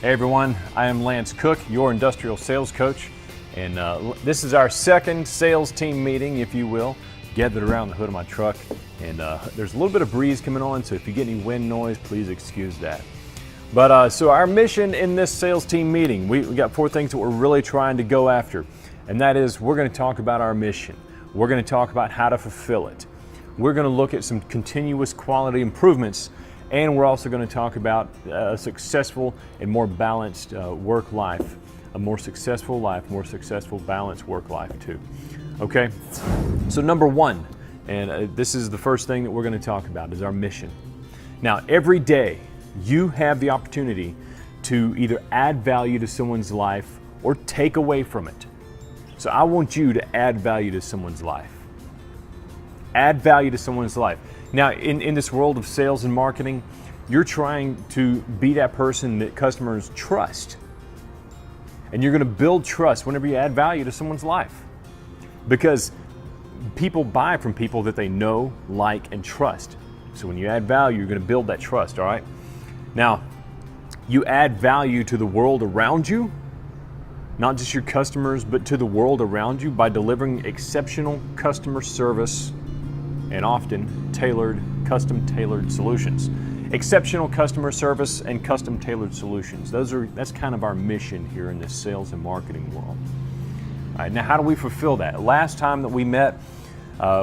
Hey everyone, I am Lance Cook, your industrial sales coach, and this is our second sales team meeting, if you will, gathered around the hood of my truck. And there's a little bit of breeze coming on, so if you get any wind noise, please excuse that. But so our mission in this sales team meeting, we got 4 things that we're really trying to go after, and that is we're going to talk about our mission. We're going to talk about how to fulfill it. We're going to look at some continuous quality improvements. And we're also going to talk about a successful and more balanced work life, a more successful life, more successful balanced work life too. Okay, so number 1, and this is the first thing that we're going to talk about, is our mission. Now, every day you have the opportunity to either add value to someone's life or take away from it. So I want you to add value to someone's life. Add value to someone's life. Now, in this world of sales and marketing, you're trying to be that person that customers trust. And you're going to build trust whenever you add value to someone's life. Because people buy from people that they know, like, and trust. So when you add value, you're going to build that trust, all right? Now, you add value to the world around you, not just your customers, but to the world around you by delivering exceptional customer service and often custom-tailored solutions. Exceptional customer service and custom-tailored solutions. That's kind of our mission here in this sales and marketing world. All right, now how do we fulfill that? Last time that we met,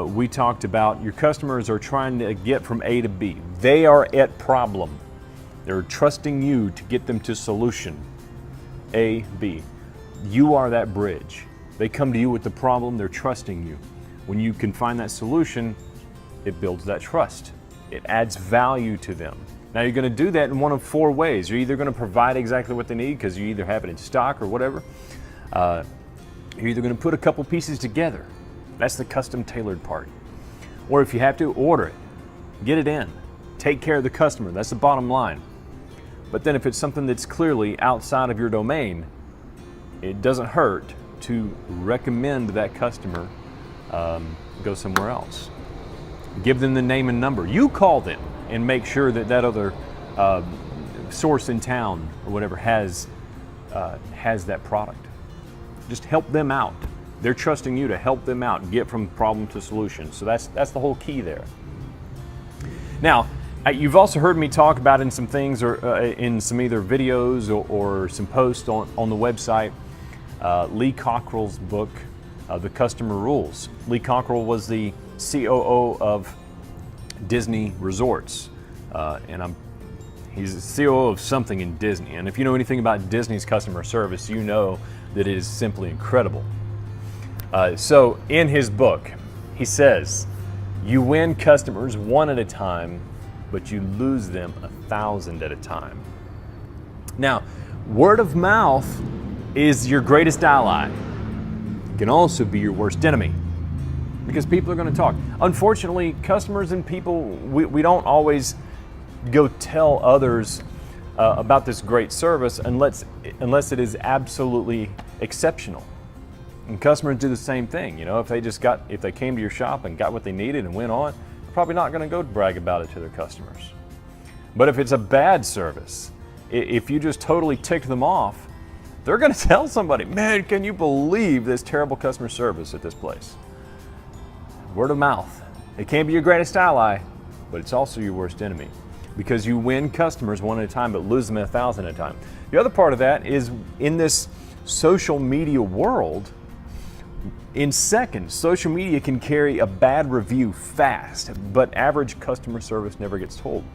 we talked about your customers are trying to get from A to B. They are at problem. They're trusting you to get them to solution A, B. You are that bridge. They come to you with the problem, they're trusting you. When you can find that solution, it builds that trust. It adds value to them. Now you're going to do that in one of 4 ways. You're either going to provide exactly what they need because you either have it in stock or whatever. You're either going to put a couple pieces together. That's the custom tailored part. Or if you have to, order it. Get it in. Take care of the customer. That's the bottom line. But then if it's something that's clearly outside of your domain, it doesn't hurt to recommend that customer go somewhere else. Give them the name and number. You call them and make sure that that other source in town or whatever has that product. Just help them out. They're trusting you to help them out and get from problem to solution. So that's the whole key there. Now, you've also heard me talk about in some things or in some either videos or some posts on the website, Lee Cockrell's book, The Customer Rules. Lee Cockrell was the COO of Disney Resorts, and he's the COO of something in Disney. And if you know anything about Disney's customer service, you know that it is simply incredible. So in his book, he says, you win customers 1 at a time, but you lose them 1,000 at a time. Now, word of mouth is your greatest ally. It can also be your worst enemy, because people are going to talk. Unfortunately, customers and people, we don't always go tell others about this great service unless it is absolutely exceptional. And customers do the same thing. You know, if they came to your shop and got what they needed and went on, they're probably not going to go brag about it to their customers. But if it's a bad service, if you just totally ticked them off, they're going to tell somebody, man, can you believe this terrible customer service at this place? Word of mouth. It can be your greatest ally, but it's also your worst enemy, because you win customers 1 at a time, but lose them 1,000 at a time. The other part of that is in this social media world, in seconds, social media can carry a bad review fast, but average customer service never gets told.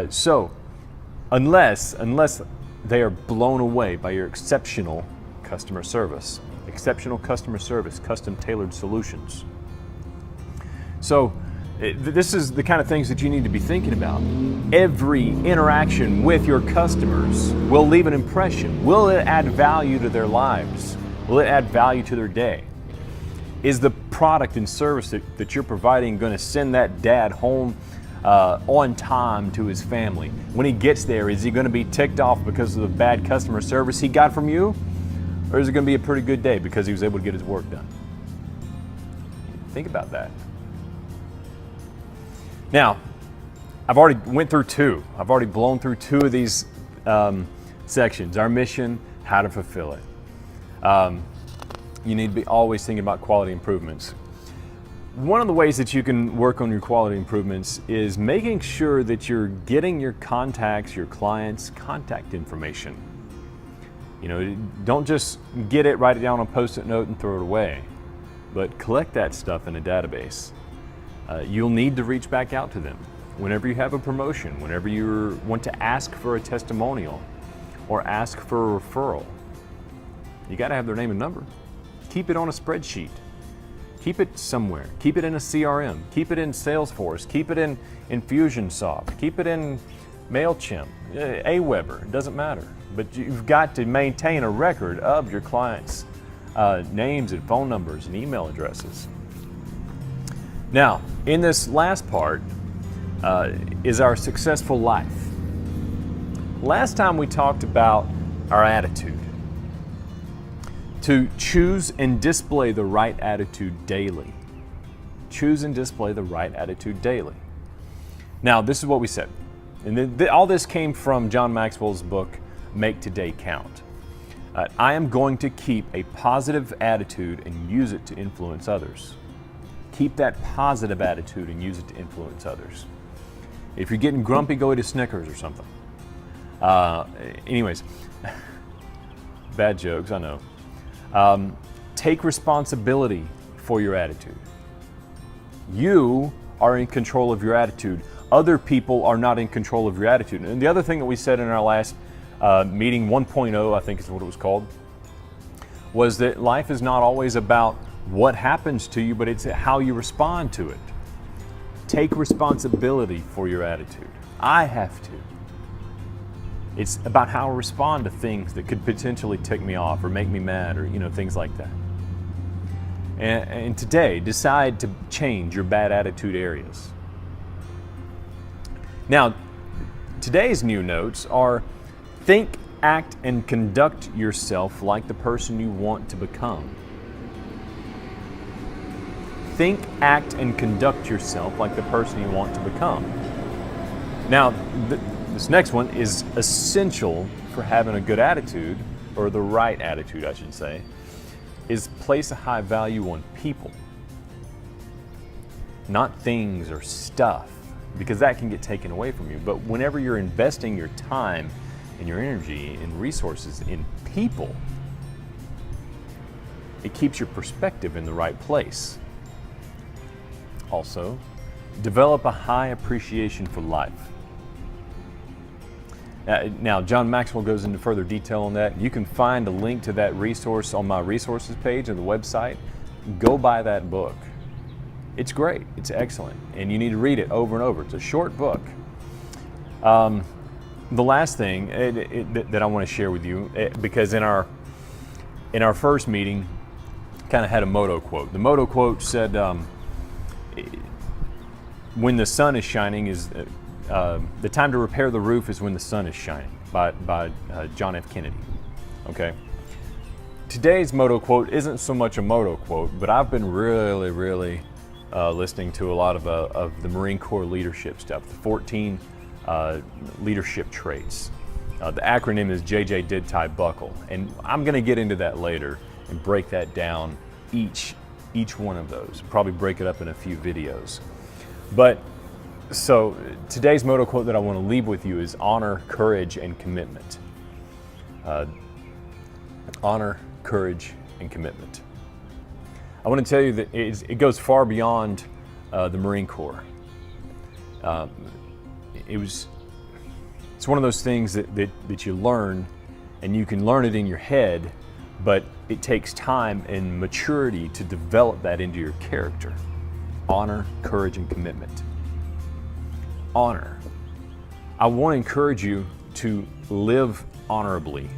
So unless they are blown away by your exceptional customer service, custom tailored solutions. So this is the kind of things that you need to be thinking about. Every interaction with your customers will leave an impression. Will it add value to their lives? Will it add value to their day? Is the product and service that you're providing going to send that dad home on time to his family? When he gets there, is he going to be ticked off because of the bad customer service he got from you? Or is it going to be a pretty good day because he was able to get his work done? Think about that. Now, I've already went through 2. I've already blown through 2 of these sections: our mission, how to fulfill it. You need to be always thinking about quality improvements. One of the ways that you can work on your quality improvements is making sure that you're getting your contacts, your clients' contact information. Don't just get it, write it down on a Post-it note and throw it away, but collect that stuff in a database. You'll need to reach back out to them whenever you have a promotion, whenever you want to ask for a testimonial or ask for a referral. You got to have their name and number. Keep it on a spreadsheet. Keep it somewhere. Keep it in a CRM. Keep it in Salesforce. Keep it in Infusionsoft. Keep it in MailChimp, Aweber. It doesn't matter. But you've got to maintain a record of your clients' names and phone numbers and email addresses. Now, in this last part is our successful life. Last time we talked about our attitude. To choose and display the right attitude daily. Choose and display the right attitude daily. Now, this is what we said. And all this came from John Maxwell's book, Make Today Count. I am going to keep a positive attitude and use it to influence others. Keep that positive attitude and use it to influence others. If you're getting grumpy, go eat a Snickers or something. Anyways, bad jokes, I know. Take responsibility for your attitude. You are in control of your attitude. Other people are not in control of your attitude. And the other thing that we said in our last meeting 1.0, I think is what it was called, was that life is not always about what happens to you, but it's how you respond to it. Take responsibility for your attitude. I have to. It's about how I respond to things that could potentially tick me off or make me mad or things like that. And today, decide to change your bad attitude areas. Now, today's new notes are: think, act, and conduct yourself like the person you want to become. Think, act, and conduct yourself like the person you want to become. Now, this next one is essential for having a good attitude, or the right attitude, I should say, is place a high value on people, not things or stuff, because that can get taken away from you. But whenever you're investing your time and your energy and resources in people, it keeps your perspective in the right place. Also, develop a high appreciation for life. Now, John Maxwell goes into further detail on that. You can find a link to that resource on my resources page on the website. Go buy that book. It's great. It's excellent. And you need to read it over and over. It's a short book. The last thing that I want to share with you, because in our first meeting, kind of had a motto quote. The motto quote said, when the sun is shining is... the time to repair the roof is when the sun is shining, by John F. Kennedy. Okay. Today's motto quote isn't so much a motto quote, but I've been really listening to a lot of the Marine Corps leadership stuff, the 14 leadership traits. The acronym is JJ Did Tie Buckle, and I'm going to get into that later and break that down, each one of those. Probably break it up in a few videos. But so today's motto quote that I want to leave with you is honor, courage, and commitment. Honor, courage, and commitment. I want to tell you that it goes far beyond the Marine Corps. It's one of those things that you learn, and you can learn it in your head, but it takes time and maturity to develop that into your character. Honor, courage, and commitment. Honor. I want to encourage you to live honorably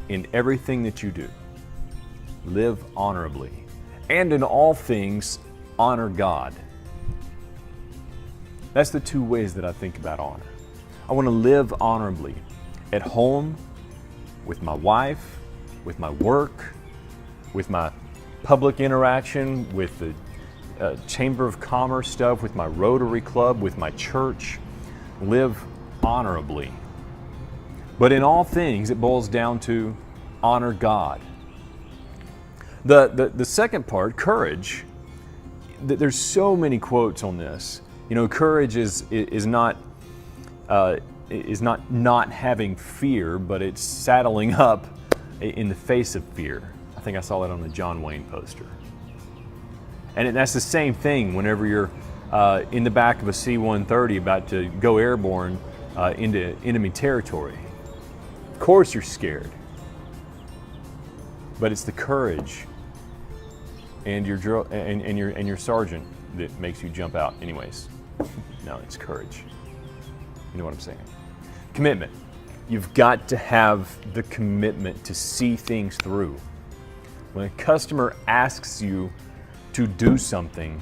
in everything that you do. Live honorably. And in all things, honor God. That's the two ways that I think about honor. I want to live honorably at home, with my wife, with my work, with my public interaction, with the Chamber of Commerce stuff, with my Rotary Club, with my church. Live honorably. But in all things, it boils down to honor God. The second part, courage, there's so many quotes on this. You know, courage is not not having fear, but it's saddling up in the face of fear. I think I saw that on the John Wayne poster. And that's the same thing whenever you're in the back of a C-130 about to go airborne into enemy territory. Of course you're scared, but it's the courage and your sergeant that makes you jump out anyways. No, it's courage. You know what I'm saying? Commitment. You've got to have the commitment to see things through. When a customer asks you to do something,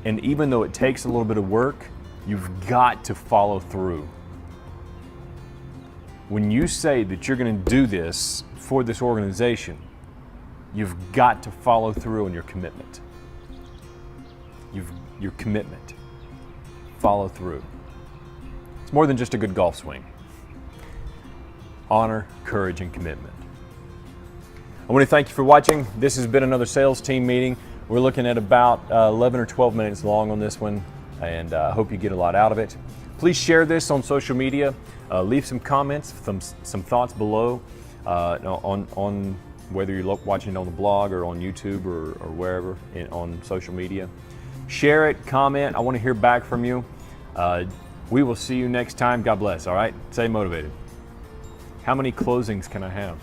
and even though it takes a little bit of work, you've got to follow through. When you say that you're going to do this for this organization, you've got to follow through on your commitment. Your commitment. Follow through. It's more than just a good golf swing. Honor, courage, and commitment. I want to thank you for watching. This has been another sales team meeting. We're looking at about 11 or 12 minutes long on this one, and I hope you get a lot out of it. Please share this on social media. Leave some comments, some thoughts below on whether you're watching it on the blog or on YouTube or wherever on social media. Share it, comment. I want to hear back from you. We will see you next time. God bless, all right? Stay motivated. How many closings can I have?